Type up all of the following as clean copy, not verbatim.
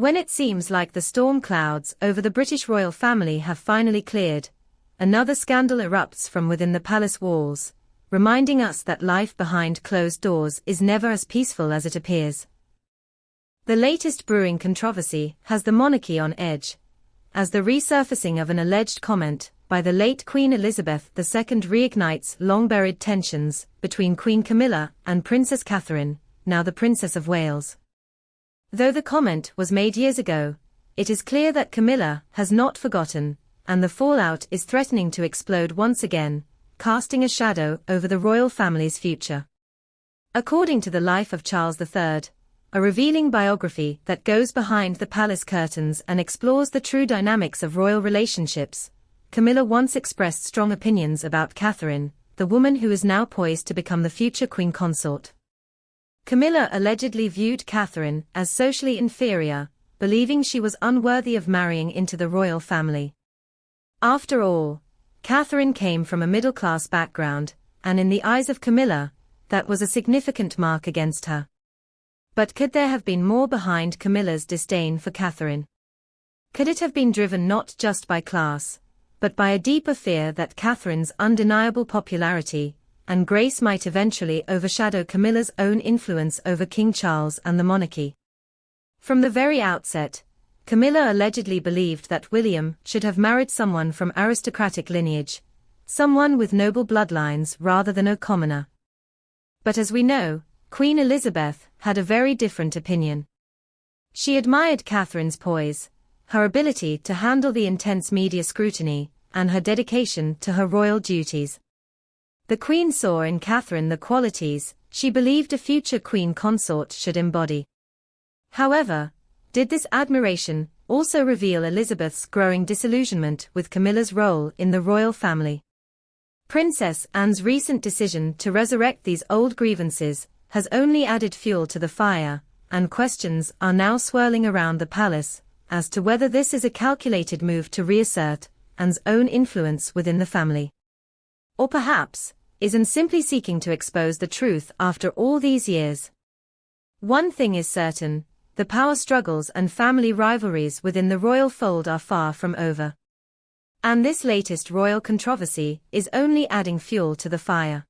When it seems like the storm clouds over the British royal family have finally cleared, another scandal erupts from within the palace walls, reminding us that life behind closed doors is never as peaceful as it appears. The latest brewing controversy has the monarchy on edge, as the resurfacing of an alleged comment by the late Queen Elizabeth II reignites long-buried tensions between Queen Camilla and Princess Catherine, now the Princess of Wales. Though the comment was made years ago, it is clear that Camilla has not forgotten, and the fallout is threatening to explode once again, casting a shadow over the royal family's future. According to The Life of Charles III, a revealing biography that goes behind the palace curtains and explores the true dynamics of royal relationships, Camilla once expressed strong opinions about Catherine, the woman who is now poised to become the future queen consort. Camilla allegedly viewed Catherine as socially inferior, believing she was unworthy of marrying into the royal family. After all, Catherine came from a middle-class background, and in the eyes of Camilla, that was a significant mark against her. But could there have been more behind Camilla's disdain for Catherine? Could it have been driven not just by class, but by a deeper fear that Catherine's undeniable popularity and grace might eventually overshadow Camilla's own influence over King Charles and the monarchy? From the very outset, Camilla allegedly believed that William should have married someone from aristocratic lineage, someone with noble bloodlines rather than a commoner. But as we know, Queen Elizabeth had a very different opinion. She admired Catherine's poise, her ability to handle the intense media scrutiny, and her dedication to her royal duties. The Queen saw in Catherine the qualities she believed a future queen consort should embody. However, did this admiration also reveal Elizabeth's growing disillusionment with Camilla's role in the royal family? Princess Anne's recent decision to resurrect these old grievances has only added fuel to the fire, and questions are now swirling around the palace as to whether this is a calculated move to reassert Anne's own influence within the family. Or perhaps, is Anne simply seeking to expose the truth after all these years? One thing is certain, the power struggles and family rivalries within the royal fold are far from over. And this latest royal controversy is only adding fuel to the fire.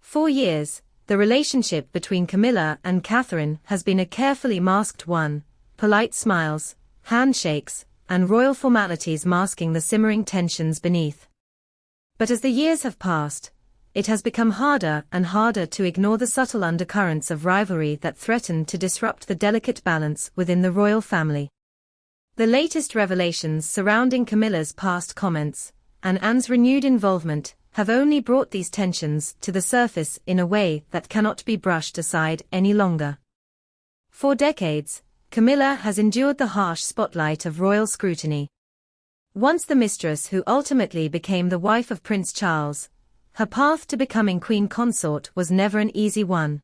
For years, the relationship between Camilla and Catherine has been a carefully masked one, polite smiles, handshakes, and royal formalities masking the simmering tensions beneath. But as the years have passed, it has become harder and harder to ignore the subtle undercurrents of rivalry that threaten to disrupt the delicate balance within the royal family. The latest revelations surrounding Camilla's past comments, and Anne's renewed involvement, have only brought these tensions to the surface in a way that cannot be brushed aside any longer. For decades, Camilla has endured the harsh spotlight of royal scrutiny. Once the mistress who ultimately became the wife of Prince Charles, her path to becoming queen consort was never an easy one.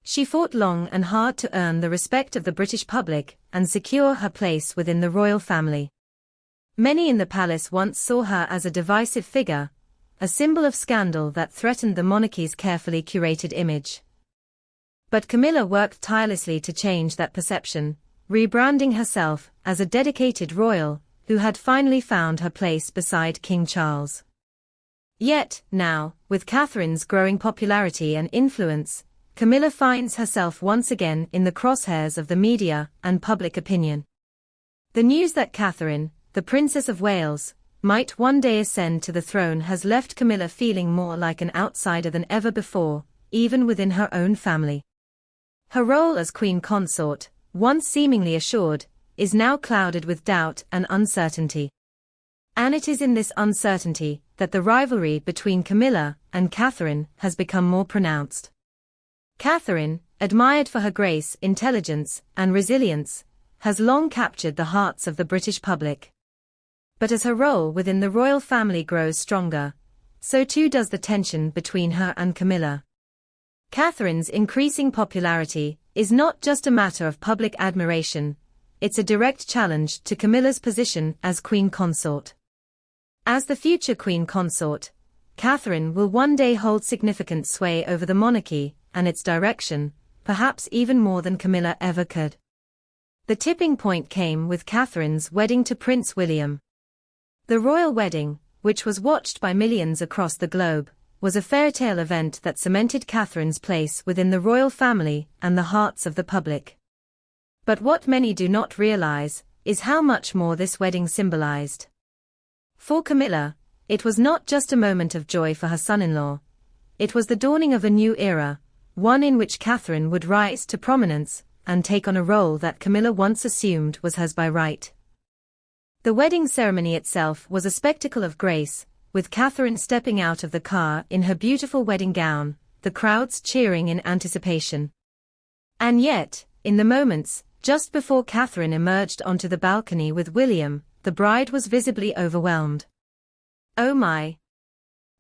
She fought long and hard to earn the respect of the British public and secure her place within the royal family. Many in the palace once saw her as a divisive figure, a symbol of scandal that threatened the monarchy's carefully curated image. But Camilla worked tirelessly to change that perception, rebranding herself as a dedicated royal who had finally found her place beside King Charles. Yet, now, with Catherine's growing popularity and influence, Camilla finds herself once again in the crosshairs of the media and public opinion. The news that Catherine, the Princess of Wales, might one day ascend to the throne has left Camilla feeling more like an outsider than ever before, even within her own family. Her role as queen consort, once seemingly assured, is now clouded with doubt and uncertainty. And it is in this uncertainty that the rivalry between Camilla and Catherine has become more pronounced. Catherine, admired for her grace, intelligence, and resilience, has long captured the hearts of the British public. But as her role within the royal family grows stronger, so too does the tension between her and Camilla. Catherine's increasing popularity is not just a matter of public admiration, it's a direct challenge to Camilla's position as queen consort. As the future queen consort, Catherine will one day hold significant sway over the monarchy and its direction, perhaps even more than Camilla ever could. The tipping point came with Catherine's wedding to Prince William. The royal wedding, which was watched by millions across the globe, was a fairytale event that cemented Catherine's place within the royal family and the hearts of the public. But what many do not realize is how much more this wedding symbolized. For Camilla, it was not just a moment of joy for her son-in-law. It was the dawning of a new era, one in which Catherine would rise to prominence and take on a role that Camilla once assumed was hers by right. The wedding ceremony itself was a spectacle of grace, with Catherine stepping out of the car in her beautiful wedding gown, the crowds cheering in anticipation. And yet, in the moments just before Catherine emerged onto the balcony with William, the bride was visibly overwhelmed. "Oh my!"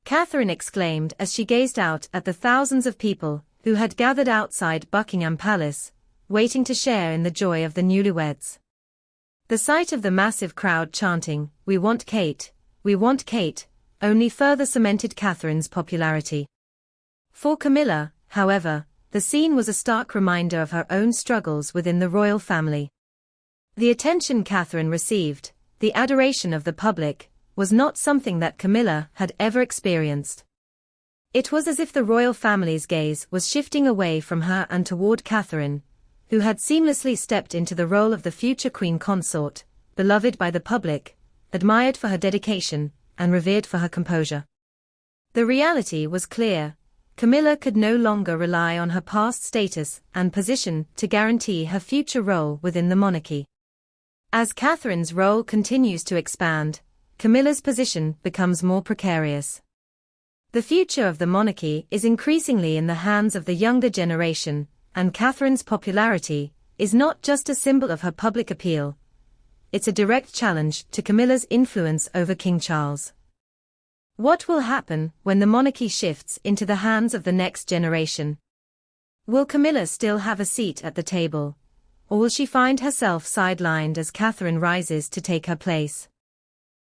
Catherine exclaimed as she gazed out at the thousands of people who had gathered outside Buckingham Palace, waiting to share in the joy of the newlyweds. The sight of the massive crowd chanting, "We want Kate, we want Kate," only further cemented Catherine's popularity. For Camilla, however, the scene was a stark reminder of her own struggles within the royal family. The attention Catherine received, the adoration of the public, was not something that Camilla had ever experienced. It was as if the royal family's gaze was shifting away from her and toward Catherine, who had seamlessly stepped into the role of the future queen consort, beloved by the public, admired for her dedication, and revered for her composure. The reality was clear. Camilla could no longer rely on her past status and position to guarantee her future role within the monarchy. As Catherine's role continues to expand, Camilla's position becomes more precarious. The future of the monarchy is increasingly in the hands of the younger generation, and Catherine's popularity is not just a symbol of her public appeal. It's a direct challenge to Camilla's influence over King Charles. What will happen when the monarchy shifts into the hands of the next generation? Will Camilla still have a seat at the table, or will she find herself sidelined as Catherine rises to take her place?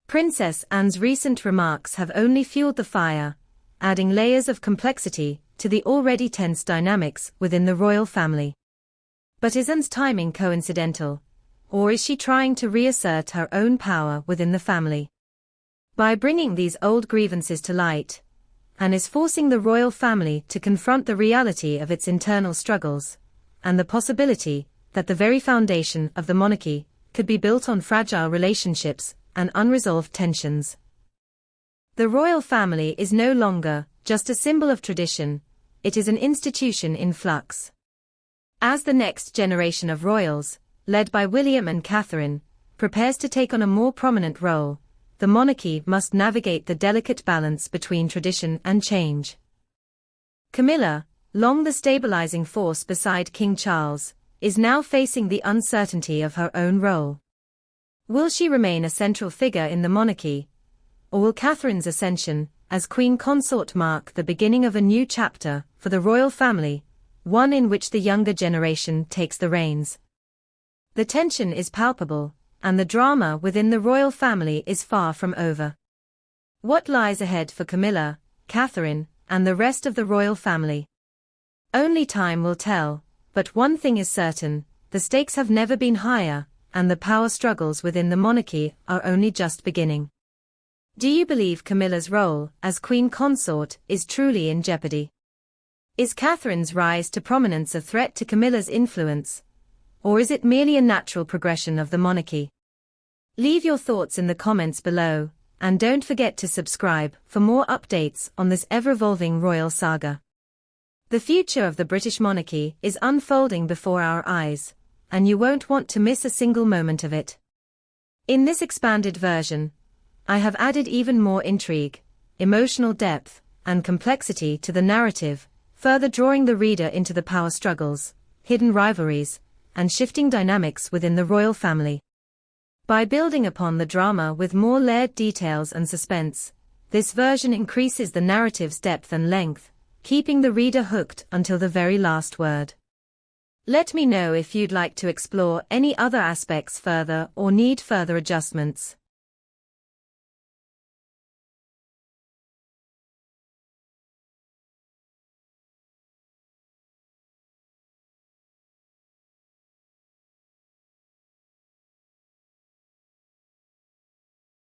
Princess Anne's recent remarks have only fueled the fire, adding layers of complexity to the already tense dynamics within the royal family. But is Anne's timing coincidental, or is she trying to reassert her own power within the family? By bringing these old grievances to light, Anne is forcing the royal family to confront the reality of its internal struggles, and the possibility that the very foundation of the monarchy could be built on fragile relationships and unresolved tensions. The royal family is no longer just a symbol of tradition, it is an institution in flux. As the next generation of royals, led by William and Catherine, prepares to take on a more prominent role, the monarchy must navigate the delicate balance between tradition and change. Camilla, long the stabilizing force beside King Charles, is now facing the uncertainty of her own role. Will she remain a central figure in the monarchy, or will Catherine's ascension as queen consort mark the beginning of a new chapter for the royal family, one in which the younger generation takes the reins? The tension is palpable, and the drama within the royal family is far from over. What lies ahead for Camilla, Catherine, and the rest of the royal family? Only time will tell, but one thing is certain, the stakes have never been higher, and the power struggles within the monarchy are only just beginning. Do you believe Camilla's role as queen consort is truly in jeopardy? Is Catherine's rise to prominence a threat to Camilla's influence, or is it merely a natural progression of the monarchy? Leave your thoughts in the comments below, and don't forget to subscribe for more updates on this ever-evolving royal saga. The future of the British monarchy is unfolding before our eyes, and you won't want to miss a single moment of it. In this expanded version, I have added even more intrigue, emotional depth, and complexity to the narrative, further drawing the reader into the power struggles, hidden rivalries, and shifting dynamics within the royal family. By building upon the drama with more layered details and suspense, this version increases the narrative's depth and length, keeping the reader hooked until the very last word. Let me know if you'd like to explore any other aspects further or need further adjustments.